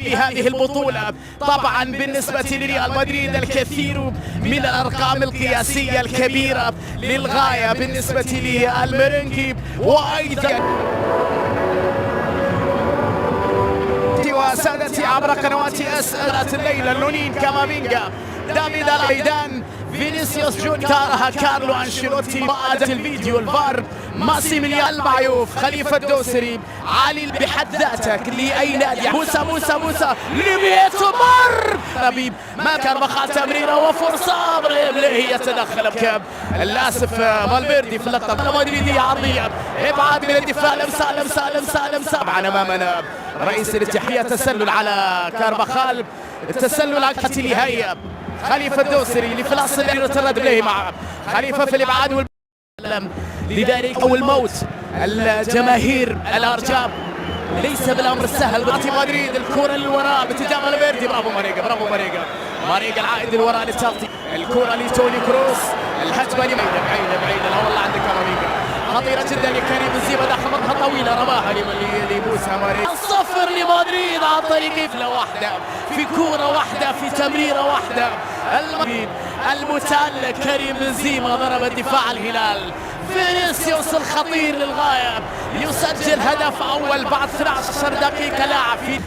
في هذه البطولة. طبعا بالنسبة لريال مدريد الكثير من الأرقام القياسية الكبيرة للغاية بالنسبة للميرينجي، وأيضا وسادتي عبر قنوات أسئلة الليلة لونين كامافينجا دافيد الايدان فينيسيوس جونيور تارها كارلو أنشيلوتي وأداء الفيديو الفار ماسيميليان البعيوف خليفة الدوسري علي بحد ذاتك لأي نادي موسى لميتو مر ربيب ما كارفاخال تمريرة وفرصة بليه يتدخل بكاب للأسف فالفيردي في اللقطة مدريدية عرضية إبعاد من الدفاع لمسة أمامنا رئيس الاتحادية تسلل على كارفاخال التسلل على النهائية خليفة الدوسري لفلاس اللي يتردد إليه مع خليفة في الإبعاد والألم لذلك أو الموت الجماهير الأرجاب ليس بالأمر السهل. بطي مدريد الكرة للوراء باتجاه الفيردي برافو ماريجا العائد للوراء للتغطية الكرة لتوني كروس الهجمة بعيدة لا والله عندك ماريجا خطيرة جدا لكريم بنزيما داخل منطقة طويلة رماها لبوسها ماريجا 0 لمدريد عن طريق قفلة واحدة في كرة واحدة في تمريرة واحدة. المتألق كريم بنزيما ضرب الدفاع الهلال فينيسيوس الخطير للغاية يسجل هدف أول بعد 13 دقيقة لاعب في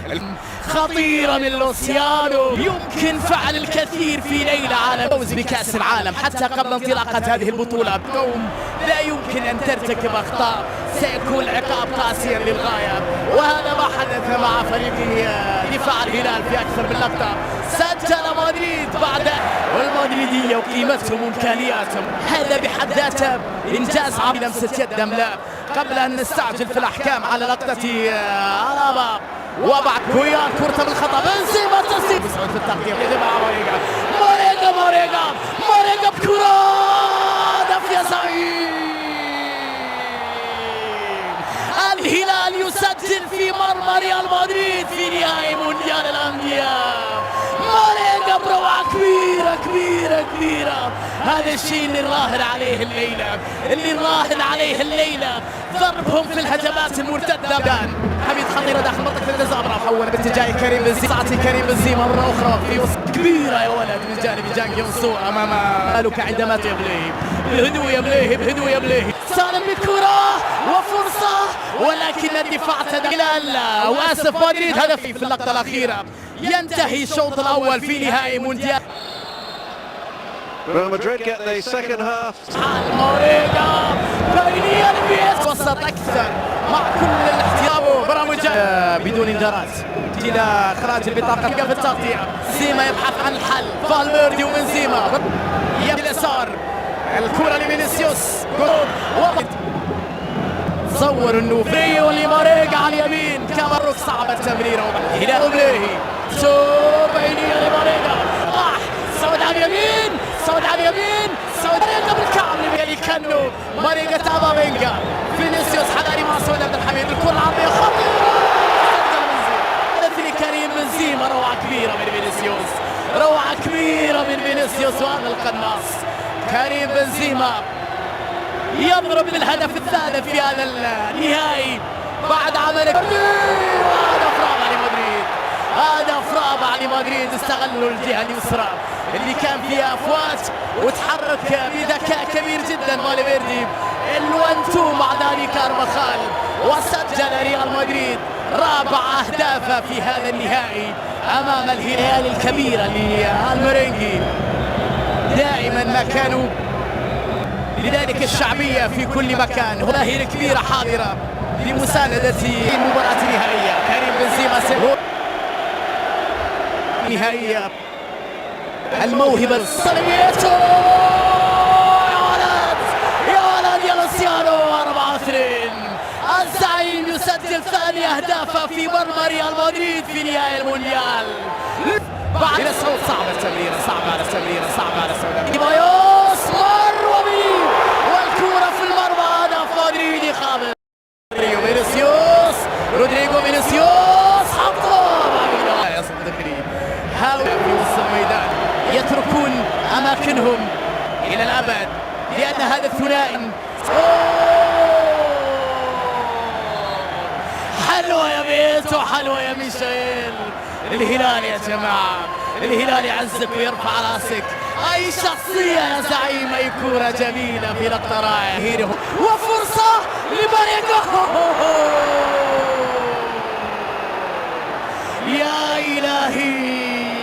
خطيرة من لوسيانو يمكن فعل الكثير في ليلة عالم فوز بكأس العالم حتى قبل انطلاقة هذه البطولة قوم لا يمكن أن ترتكب أخطاء سيكون العقاب قاسيا للغاية وهذا ما حدث مع فريق دفاع الهلال في أكثر من لقطة. سجل مدريد بعد والمدريدية وقيمتهم وإمكانياتهم هذا بحد ذاته إنجاز عظيم لمسة يد لا قبل أن نستعجل في الأحكام على لقطة ألابا وبعد كويان كرة بالخطأ بنزيما تسديد بسعود في التقديم ماريجا بكرة هدف يا زعيم. الهلال يسجل في مرمى ريال مدريد في نهائي مونديال الأندية. ماريجا بروعة كبيرة هذا الشيء اللي نراهن عليه الليلة ضربهم في الهجمات المرتدة. حميد خطيرة داخل منطقة الجزاء محولة باتجاه كريم بنزيما مرة أخرى في وسط كبيرة يا ولد من جانب جانج يونسو أمام مالك عندما بهدوء يبليه سالم بالكرة وفرصة ولكن الدفاع تدخل واسف مدريد هدف في اللقطة الأخيرة. ينتهي الشوط الأول في نهائي مونديال. Real Madrid get the second half. ماريجا بينيا البيت وسط أكثر مع كل الاحترام برامج بدون انذارات إلى إخراج البطاقة في التغطية. زيما يبحث عن الحل فالفيردي وبنزيما يد اليسار الكرة لفينيسيوس صور النوفي ولماريجا على اليمين كاميروك صعبة التمريرة هلال بليهي بينيا لماريجا سعود على اليمين ماريجا بالكعب اللي كانوا ماريجا تابا بينجا فينيسيوس حذاري مع سعود عبد الحميد الكرة العرضية خطيرة كريم بنزيما روعة كبيرة من فينيسيوس وهذا القناص كريم بنزيما يضرب الهدف الثالث في هذا النهائي بعد عمل هدف رابع لمدريد استغلوا الجهة اليسرى اللي كان فيها أفوات وتحرك بذكاء كبير جدا فالفيردي الوانتو مع داني كارفاخال وسجل ريال مدريد رابع أهدافه في هذا النهائي أمام الهلال الكبيرة للميرينجي دائما ما كانوا لذلك الشعبية في كل مكان. جماهير كبيرة حاضرة لمساندة المباراة النهائية. كريم بنزيما نهائية الموهبة الصليبية يا ولد يا لوسيانو 4-2 الزعيم يسجل ثاني أهدافه في مرمى ريال مدريد في نهائي المونديال. بعد الصوت صعب على التمرير والكرة في المرمى هدف مدريدي خامس رودريغو فينيسيوس حطه يا صديقي حاول في وسط الميدان يتركون أماكنهم إلى الأبد لأن هذا الثنائي حلوة يا بيتو حلوة يا ميشيل الهلال يا جماعة، الهلال يعزك ويرفع راسك. أي شخصية يا زعيم، أي كورة جميلة في لقطة رائعة، وفرصة لباريجو. يا إلهي،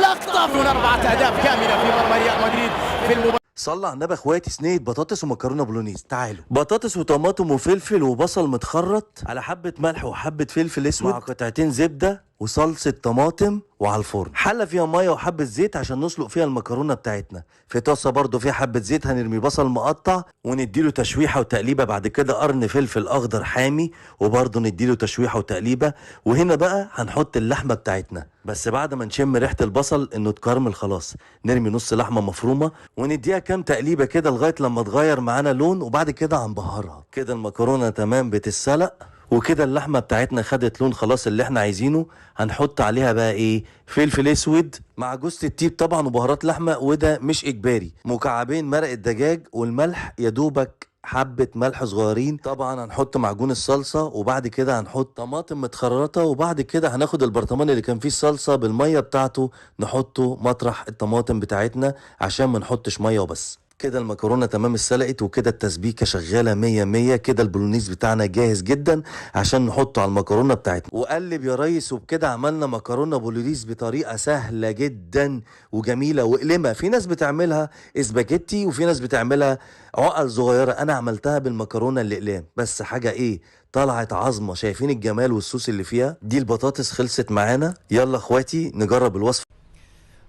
لقطة من 4 أهداف كاملة في مرمى ريال مدريد في المباراة. صلى على النبي اخواتي، صينيه بطاطس ومكرونه بولونيز. تعالوا، بطاطس وطماطم وفلفل وبصل متخرط على حبه ملح وحبه فلفل اسود مع قطعتين زبده وصلصه طماطم، وعلى الفرن حله فيها ميه وحبه زيت عشان نسلق فيها المكرونه بتاعتنا. في طاسه برضو فيها حبه زيت هنرمي بصل مقطع ونديله تشويحه وتقليبه، بعد كده قرن فلفل اخضر حامي وبرضو نديله تشويحه وتقليبه. وهنا بقى هنحط اللحمه بتاعتنا، بس بعد ما نشم ريحه البصل انه اتكرمل خلاص نرمي نص لحمه مفرومه ونديها كام تقليبه كده لغايه لما تغير معانا لون، وبعد كده هنبهرها. كده المكرونه تمام بتتسلق، وكده اللحمه بتاعتنا خدت لون خلاص اللي احنا عايزينه. هنحط عليها بقى ايه؟ فلفل اسود مع جوز الطيب طبعا وبهارات لحمه، وده مش اجباري. مكعبين مرق الدجاج والملح يا دوبك حبة ملح صغيرين. طبعا هنحط معجون الصلصة، وبعد كده هنحط طماطم متخرطة، وبعد كده هناخد البرطمان اللي كان فيه الصلصة بالمية بتاعته نحطه مطرح الطماطم بتاعتنا عشان ما نحطش مية وبس. كده المكرونة تمام اتسلقت، وكده التسبيكة شغالة 100. كده البولونيز بتاعنا جاهز جدا عشان نحطه على المكرونة بتاعتنا. وقلب يا ريس، وبكده عملنا مكرونة بولونيز بطريقة سهلة جدا وجميلة وقلمة. في ناس بتعملها اسباجيتي وفي ناس بتعملها عقل صغيرة، انا عملتها بالمكرونة الاقلام، بس حاجة ايه، طلعت عظمة. شايفين الجمال والصوص اللي فيها دي؟ البطاطس خلصت معانا. يلا اخواتي نجرب الوصفة.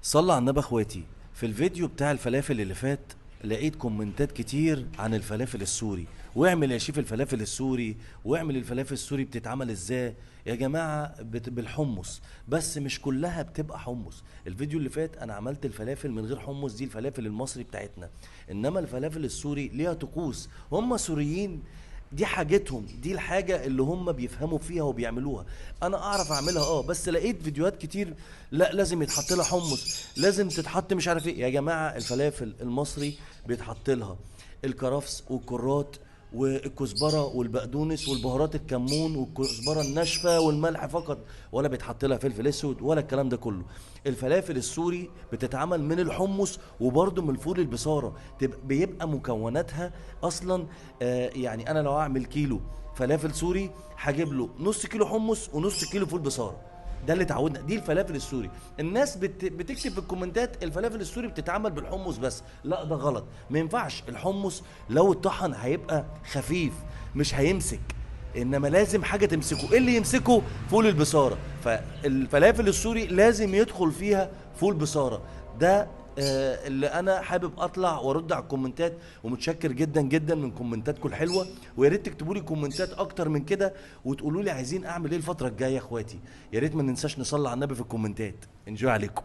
صلى على النبي اخواتي، في الفيديو بتاع الفلافل اللي فات لقيت كومنتات كتير عن الفلافل السوري، واعمل يا شيف الفلافل السوري، واعمل الفلافل السوري بتتعمل ازاي يا جماعة؟ بالحمص، بس مش كلها بتبقى حمص. الفيديو اللي فات انا عملت الفلافل من غير حمص، دي الفلافل المصري بتاعتنا. انما الفلافل السوري ليها طقوس، هم سوريين دي حاجتهم، دي الحاجة اللي هم بيفهموا فيها وبيعملوها. انا اعرف اعملها بس لقيت فيديوهات كتير لا لازم يتحط لها حمص، لازم تتحط مش عارف ايه. يا جماعة الفلافل المصري بيتحط لها الكرفس والكرات والكزبره والبقدونس والبهارات الكمون والكزبره الناشفه والملح فقط، ولا بيتحط لها فلفل اسود ولا الكلام ده كله. الفلافل السوري بتتعمل من الحمص وبرده من الفول البصاره، بيبقى مكوناتها اصلا يعني انا لو اعمل كيلو فلافل سوري هجيب له نص كيلو حمص ونص كيلو فول بصاره. ده اللي اتعودنا، دي الفلافل السوري. الناس بتكتب في الكومنتات الفلافل السوري بتتعمل بالحمص بس، لا ده غلط. ما ينفعش، الحمص لو اتطحن هيبقى خفيف مش هيمسك، انما لازم حاجه تمسكه. ايه اللي يمسكه؟ فول البصاره. فالفلافل السوري لازم يدخل فيها فول بصاره. ده اللي انا حابب اطلع وارد على الكومنتات، ومتشكر جدا جدا من كومنتاتكم الحلوه. ويا ريت تكتبوا لي كومنتات اكتر من كده وتقولوا لي عايزين اعمل ايه الفتره الجايه يا اخواتي. يا ريت ما ننساش نصلي على النبي في الكومنتات. انجوي عليكم.